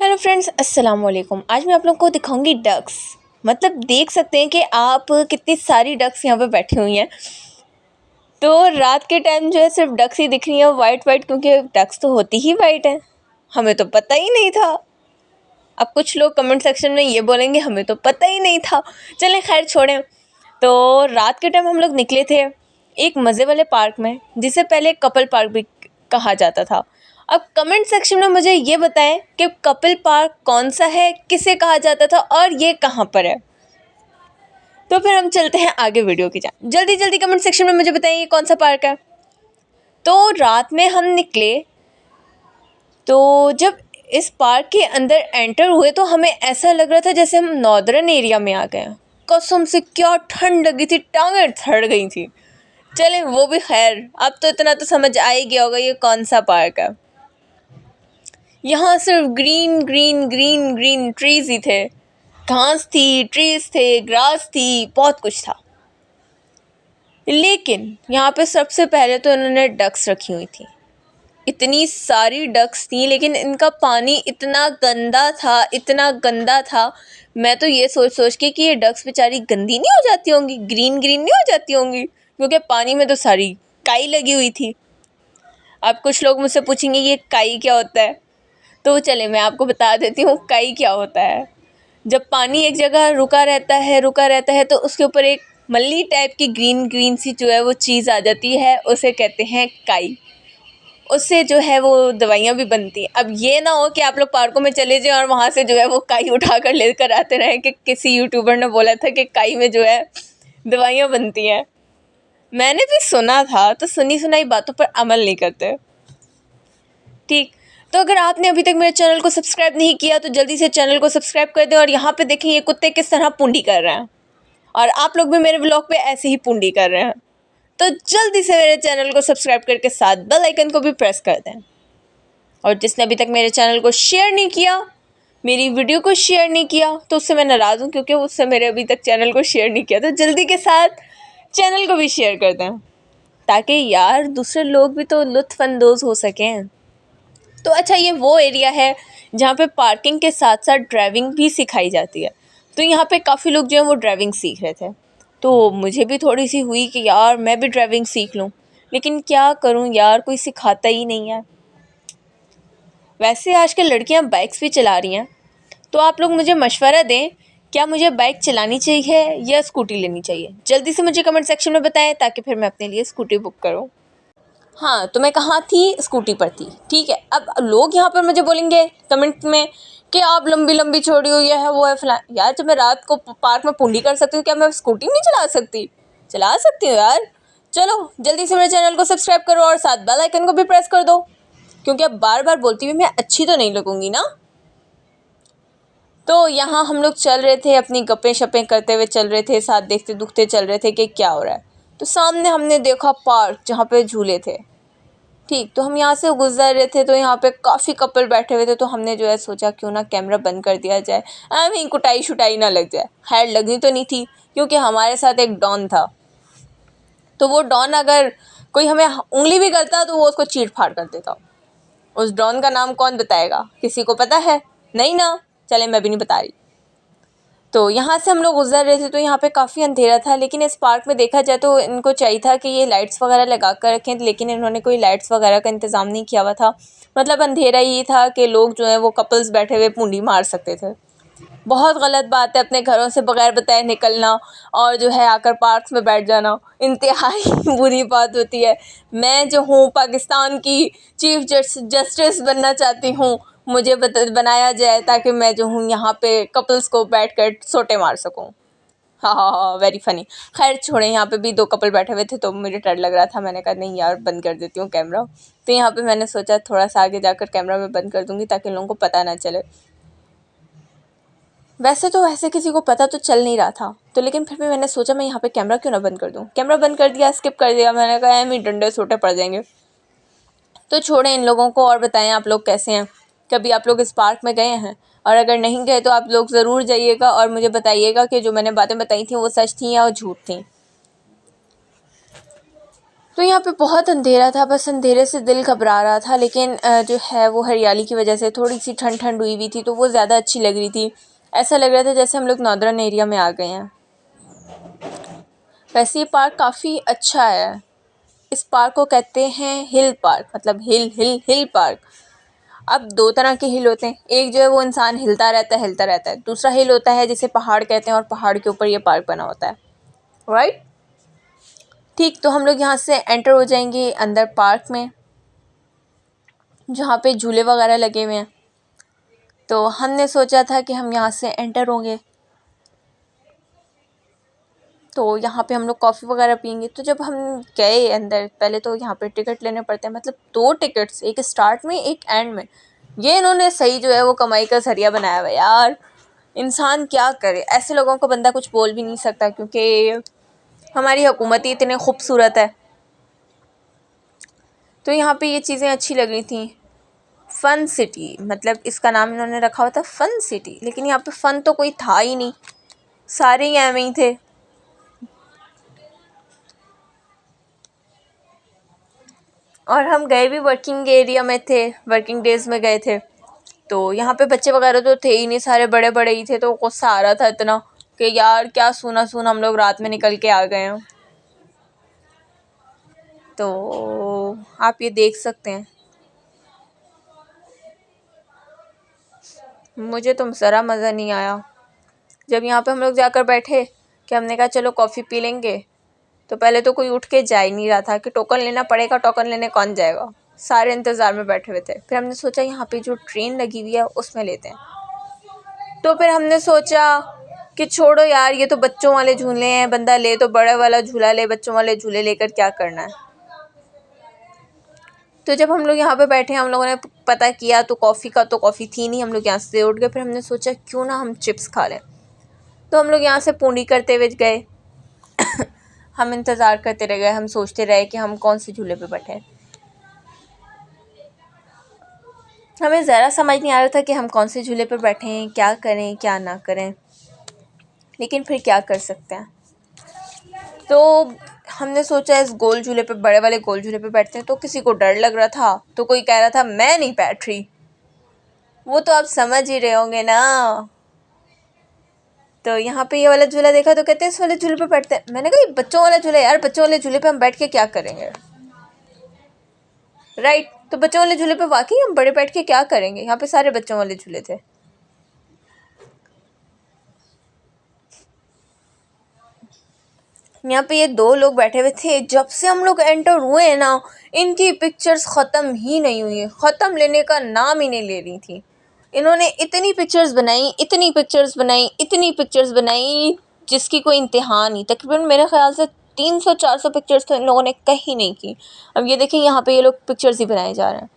Hello friends, अस्सलाम वालेकुम। आज मैं आप लोगों को दिखाऊंगी डक्स। मतलब देख सकते हैं कि आप कितनी सारी डक्स यहाँ पे बैठी हुई हैं। तो रात के टाइम जो है सिर्फ डक्स ही दिख रही हैं, वाइट वाइट, क्योंकि डक्स तो होती ही वाइट है। हमें तो पता ही नहीं था। अब कुछ लोग कमेंट सेक्शन में ये बोलेंगे हमें तो पता ही नहीं था। चलें, खैर छोड़ें। तो रात के टाइम हम लोग निकले थे एक मज़े वाले पार्क में, जिसे पहले कपल पार्क भी कहा जाता था। अब कमेंट सेक्शन में मुझे ये बताएं कि कपल पार्क कौन सा है, किसे कहा जाता था और ये कहाँ पर है। तो फिर हम चलते हैं आगे वीडियो की जान। जल्दी जल्दी कमेंट सेक्शन में मुझे बताएं ये कौन सा पार्क है। तो रात में हम निकले, तो जब इस पार्क के अंदर एंटर हुए तो हमें ऐसा लग रहा था जैसे हम नॉर्दर्न एरिया में आ गए। कसम से क्या ठंड लगी थी, टांगें सड़ गई थी। चलें, वो भी खैर, अब तो इतना तो समझ आ ही गया होगा ये कौन सा पार्क है। यहाँ सिर्फ green green green green trees ही थे। घास थी, ट्रीज थे, ग्रास थी, बहुत कुछ था। लेकिन यहाँ पे सबसे पहले तो इन्होंने डक्स रखी हुई थी। इतनी सारी डक्स थी, लेकिन इनका पानी इतना गंदा था, इतना गंदा था। मैं तो ये सोच सोच के कि ये डक्स बेचारी गंदी नहीं हो जाती होंगी, ग्रीन ग्रीन नहीं हो जाती होंगी, क्योंकि पानी में तो सारी काई लगी हुई थी। अब कुछ लोग मुझसे पूछेंगे ये काई क्या होता है, तो चले मैं आपको बता देती हूँ काई क्या होता है। जब पानी एक जगह रुका रहता है तो उसके ऊपर एक मल्ली टाइप की ग्रीन ग्रीन सी जो है वो चीज़ आ जाती है, उसे कहते हैं काई। उससे जो है वो दवाइयाँ भी बनती हैं। अब ये ना हो कि आप लोग पार्कों में चले जाएं और वहाँ से जो है वो काई उठा कर लेकर आते रहें कि किसी यूट्यूबर ने बोला था कि काई में जो है दवाइयाँ बनती हैं। मैंने भी सुना था, तो सुनी सुनाई बातों पर अमल नहीं करते। ठीक, तो अगर आपने अभी तक मेरे चैनल को सब्सक्राइब नहीं किया तो जल्दी से चैनल को सब्सक्राइब कर दें। और यहाँ पे देखें ये कुत्ते किस तरह पूंडी कर रहे हैं, और आप लोग भी मेरे व्लॉग पे ऐसे ही पूंडी कर रहे हैं। तो जल्दी से मेरे चैनल को सब्सक्राइब करके साथ बेल आइकन को भी प्रेस कर दें। और जिसने अभी तक मेरे चैनल को शेयर नहीं किया, मेरी वीडियो को शेयर नहीं किया, तो उससे मैं नाराज़ हूँ, क्योंकि उससे मेरे अभी तक चैनल को शेयर नहीं किया। तो जल्दी के साथ चैनल को भी शेयर कर दें, ताकि यार दूसरे लोग भी तो लुत्फ़अंदोज़ हो सकें। तो अच्छा, ये वो एरिया है जहाँ पे पार्किंग के साथ साथ ड्राइविंग भी सिखाई जाती है। तो यहाँ पे काफ़ी लोग जो हैं वो ड्राइविंग सीख रहे थे। तो मुझे भी थोड़ी सी हुई कि यार मैं भी ड्राइविंग सीख लूँ, लेकिन क्या करूँ यार, कोई सिखाता ही नहीं है। वैसे आजकल लड़कियाँ बाइक्स भी चला रही हैं, तो आप लोग मुझे मशवरा दें, क्या मुझे बाइक चलानी चाहिए या स्कूटी लेनी चाहिए। जल्दी से मुझे कमेंट सेक्शन में बताएं, ताकि फिर मैं अपने लिए स्कूटी बुक करूँ। हाँ, तो मैं कहाँ थी, स्कूटी पर थी। ठीक है, अब लोग यहाँ पर मुझे बोलेंगे कमेंट में कि आप लंबी लंबी छोड़ी हुई है वो है फलां। यार, जब मैं रात को पार्क में पूंडी कर सकती हूँ, क्या मैं स्कूटी नहीं चला सकती? चला सकती हूँ यार। चलो जल्दी से मेरे चैनल को सब्सक्राइब करो और साथ बेल आइकन को भी प्रेस कर दो, क्योंकि अब बार बार बोलती हुई मैं अच्छी तो नहीं लगूंगी ना। तो यहाँ हम लोग चल रहे थे, अपनी गप्पें शप्पें करते हुए चल रहे थे, साथ देखते दुखते चल रहे थे कि क्या हो रहा है। तो सामने हमने देखा पार्क, जहाँ पे झूले थे। ठीक, तो हम यहाँ से गुजर रहे थे तो यहाँ पे काफ़ी कपल बैठे हुए थे। तो हमने जो है सोचा क्यों ना कैमरा बंद कर दिया जाए, वहीं कुटाई शुटाई ना लग जाए। खैर लगनी तो नहीं थी, क्योंकि हमारे साथ एक डॉन था। तो वो डॉन अगर कोई हमें उंगली भी करता तो वो उसको चीर फाड़ कर देता। उस डॉन का नाम कौन बताएगा, किसी को पता है? नहीं ना, चले मैं भी नहीं बता रही। तो यहाँ से हम लोग गुजर रहे थे, तो यहाँ पे काफ़ी अंधेरा था। लेकिन इस पार्क में देखा जाए तो इनको चाहिए था कि ये लाइट्स वगैरह लगा कर रखें, लेकिन इन्होंने कोई लाइट्स वगैरह का इंतज़ाम नहीं किया हुआ था। मतलब अंधेरा ही था कि लोग जो हैं वो कपल्स बैठे हुए पूंडी मार सकते थे। बहुत गलत बात है अपने घरों से बगैर बताए निकलना और जो है आकर पार्क्स में बैठ जाना, इंतहाई बुरी बात होती है। मैं जो हूँ पाकिस्तान की चीफ जस्टिस बनना चाहती हूँ, मुझे बनाया जाए ताकि मैं जो हूँ यहाँ पे कपल्स को बैठ कर सोटे मार सकूँ। हाँ हाँ हाँ, वेरी फनी। खैर छोड़ें, यहाँ पे भी दो कपल बैठे हुए थे तो मुझे डर लग रहा था। मैंने कहा नहीं यार, बंद कर देती हूँ कैमरा। तो यहाँ पे मैंने सोचा थोड़ा सा आगे जाकर कैमरा मैं बंद कर दूँगी, ताकि लोगों को पता ना चले। वैसे तो वैसे किसी को पता तो चल नहीं रहा था, तो लेकिन फिर भी मैंने सोचा मैं यहाँ पे कैमरा क्यों ना बंद कर दूँ। कैमरा बंद कर दिया, स्किप कर दिया। मैंने कहा एम ही डंडे छोटे पड़ जाएंगे। तो छोड़ें इन लोगों को और बताएं आप लोग कैसे हैं। कभी आप लोग इस पार्क में गए हैं? और अगर नहीं गए तो आप लोग ज़रूर जाइएगा और मुझे बताइएगा कि जो मैंने बातें बताई थी वो सच थी या झूठ थी। तो यहाँ पे बहुत अंधेरा था, बस अंधेरे से दिल घबरा रहा था, लेकिन जो है वो हरियाली की वजह से थोड़ी सी ठंड ठंड हुई हुई थी, तो वो ज़्यादा अच्छी लग रही थी। ऐसा लग रहा था जैसे हम लोग नॉर्दर्न एरिया में आ गए हैं। वैसे ये पार्क काफ़ी अच्छा है। इस पार्क को कहते हैं हिल पार्क, मतलब हिल हिल हिल पार्क। अब दो तरह के हिल होते हैं, एक जो है वो इंसान हिलता रहता है, दूसरा हिल होता है जिसे पहाड़ कहते हैं और पहाड़ के ऊपर ये पार्क बना होता है, राइट। ठीक, तो हम लोग यहाँ से एंटर हो जाएंगे अंदर पार्क में, जहाँ पे झूले वगैरह लगे हुए हैं। तो हमने सोचा था कि हम यहाँ से एंटर होंगे, तो यहाँ पे हम लोग कॉफ़ी वगैरह पियेंगे। तो जब हम गए अंदर, पहले तो यहाँ पे टिकट लेने पड़ते हैं, मतलब 2 टिकट्स, एक स्टार्ट में एक एंड में। ये इन्होंने सही जो है वो कमाई का ज़रिया बनाया हुआ है यार। इंसान क्या करे, ऐसे लोगों को बंदा कुछ बोल भी नहीं सकता, क्योंकि हमारी हुकूमत ही इतनी खूबसूरत है। तो यहाँ पे ये चीज़ें अच्छी लग रही थी। फ़न सिटी, मतलब इसका नाम इन्होंने रखा हुआ था फ़न सिटी, लेकिन यहाँ पे फ़न तो कोई था ही नहीं, सारे ही एवं ही थे। और हम गए भी वर्किंग एरिया में थे, वर्किंग डेज़ में गए थे। तो यहाँ पे बच्चे वगैरह तो थे ही नहीं, सारे बड़े बड़े ही थे। तो गुस्सा आ रहा था इतना कि यार क्या सूना सूना हम लोग रात में निकल के आ गए हैं। तो आप ये देख सकते हैं, मुझे तो ज़रा मज़ा नहीं आया। जब यहाँ पे हम लोग जाकर बैठे कि हमने कहा चलो कॉफ़ी पी लेंगे, तो पहले तो कोई उठ के जा ही नहीं रहा था कि टोकन लेना पड़ेगा, टोकन लेने कौन जाएगा। सारे इंतज़ार में बैठे हुए थे। फिर हमने सोचा यहाँ पे जो ट्रेन लगी हुई है उसमें लेते हैं। तो फिर हमने सोचा कि छोड़ो यार, ये तो बच्चों वाले झूले हैं, बंदा ले तो बड़ा वाला झूला ले, बच्चों वाले झूले लेकर क्या करना है। तो जब हम लोग यहाँ पे बैठे, हम लोगों ने पता किया तो कॉफ़ी थी नहीं। हम लोग यहाँ से उठ गए। फिर हमने सोचा क्यों ना हम चिप्स खा लें। तो हम लोग यहाँ से पूनी करते हुए गए। हम इंतज़ार करते रह गए, हम सोचते रहे कि हम कौन से झूले पे बैठे। हमें ज़रा समझ नहीं आ रहा था कि हम कौन से झूले पे बैठे हैं, क्या करें क्या ना करें, लेकिन फिर क्या कर सकते हैं। तो हमने सोचा इस गोल झूले पे, बड़े वाले गोल झूले पे बैठते हैं। तो किसी को डर लग रहा था, तो कोई कह रहा था मैं नहीं बैठ रही। वो तो आप समझ ही रहे होंगे ना। तो यहाँ पे ये वाला झूला देखा तो कहते हैं इस वाले झूले पे बैठते हैं। मैंने कहा ये बच्चों वाला झूला है यार, बच्चों वाले झूले पे हम बैठ के क्या करेंगे, राइट। तो बच्चों वाले झूले पे वाकई हम बड़े बैठ के क्या करेंगे, यहाँ पे सारे बच्चों वाले झूले थे। यहाँ पे ये 2 लोग बैठे हुए थे। जब से हम लोग एंटर हुए हैं ना, इनकी पिक्चर्स ख़त्म ही नहीं हुई, ख़त्म लेने का नाम ही नहीं ले रही थी। इन्होंने इतनी पिक्चर्स बनाई, इतनी पिक्चर्स बनाई, इतनी पिक्चर्स बनाई, जिसकी कोई इंतहा नहीं। तकरीबन मेरे ख़्याल से 300-400 पिक्चर्स तो इन लोगों ने कहीं नहीं की। अब ये देखिए यहाँ पे ये लोग पिक्चर्स ही बनाए जा रहे हैं।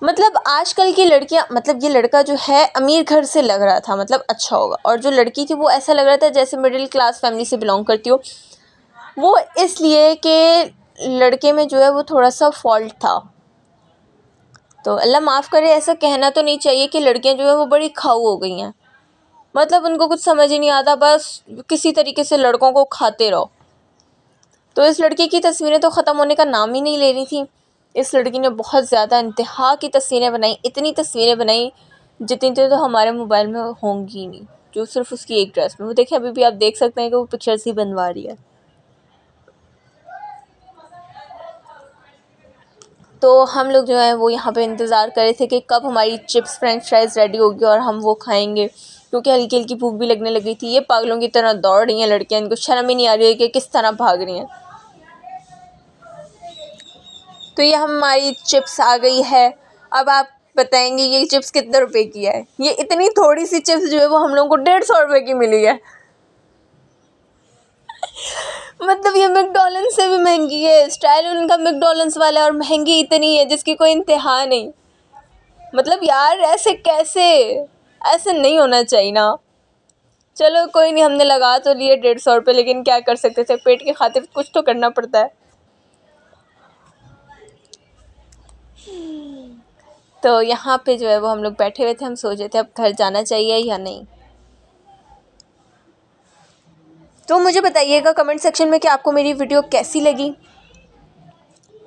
मतलब आजकल की लड़कियां, मतलब ये लड़का जो है अमीर घर से लग रहा था, मतलब अच्छा होगा, और जो लड़की थी वो ऐसा लग रहा था जैसे मिडिल क्लास फैमिली से बिलोंग करती हो। वो इसलिए कि लड़के में जो है वो थोड़ा सा फॉल्ट था। तो अल्लाह माफ़ करे, ऐसा कहना तो नहीं चाहिए कि लड़कियां जो है वो बड़ी खाऊ हो गई हैं। मतलब उनको कुछ समझ ही नहीं आता, बस किसी तरीके से लड़कों को खाते रहो। तो इस लड़की की तस्वीरें तो ख़त्म होने का नाम ही नहीं ले रही थी। इस लड़की ने बहुत ज़्यादा इंतहा की तस्वीरें बनाई, इतनी तस्वीरें बनाई जितनी तो हमारे मोबाइल में होंगी ही नहीं, जो सिर्फ उसकी एक ड्रेस में। वो देखिए अभी भी आप देख सकते हैं कि वो पिक्चर्स ही बनवा रही है। तो हम लोग जो है वो यहाँ पे इंतज़ार कर रहे थे कि कब हमारी चिप्स फ्रेंच फ्राइज़ रेडी होगी और हम वो खाएंगे, क्योंकि हल्की हल्की भूख भी लगने लगी थी। ये पागलों की तरह दौड़ रही हैं लड़कियाँ, इनको शर्म ही नहीं आ रही है कि किस तरह भाग रही हैं। तो ये हमारी चिप्स आ गई है। अब आप बताएंगे ये चिप्स कितने रुपए की है। ये इतनी थोड़ी सी चिप्स जो है वो हम लोगों को 150 रुपये की मिली है। मतलब ये मैकडॉनल्ड्स से भी महंगी है। स्टाइल उनका मैकडॉनल्ड्स वाला है और महंगी इतनी है जिसकी कोई इंतहा नहीं। मतलब यार ऐसे कैसे, ऐसे नहीं होना चाहिए ना। चलो कोई नहीं, हमने लगा तो लिए 150 रुपये, लेकिन क्या कर सकते थे, पेट की खातिर कुछ तो करना पड़ता है। तो यहाँ पे जो है वो हम लोग बैठे हुए थे, हम सोच रहे थे अब घर जाना चाहिए या नहीं। तो मुझे बताइएगा कमेंट सेक्शन में कि आपको मेरी वीडियो कैसी लगी।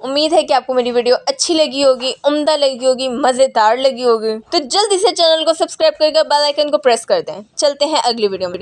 उम्मीद है कि आपको मेरी वीडियो अच्छी लगी होगी, उम्दा लगी होगी, मज़ेदार लगी होगी। तो जल्दी से चैनल को सब्सक्राइब करके बेल आइकन को प्रेस कर दें। चलते हैं अगली वीडियो में।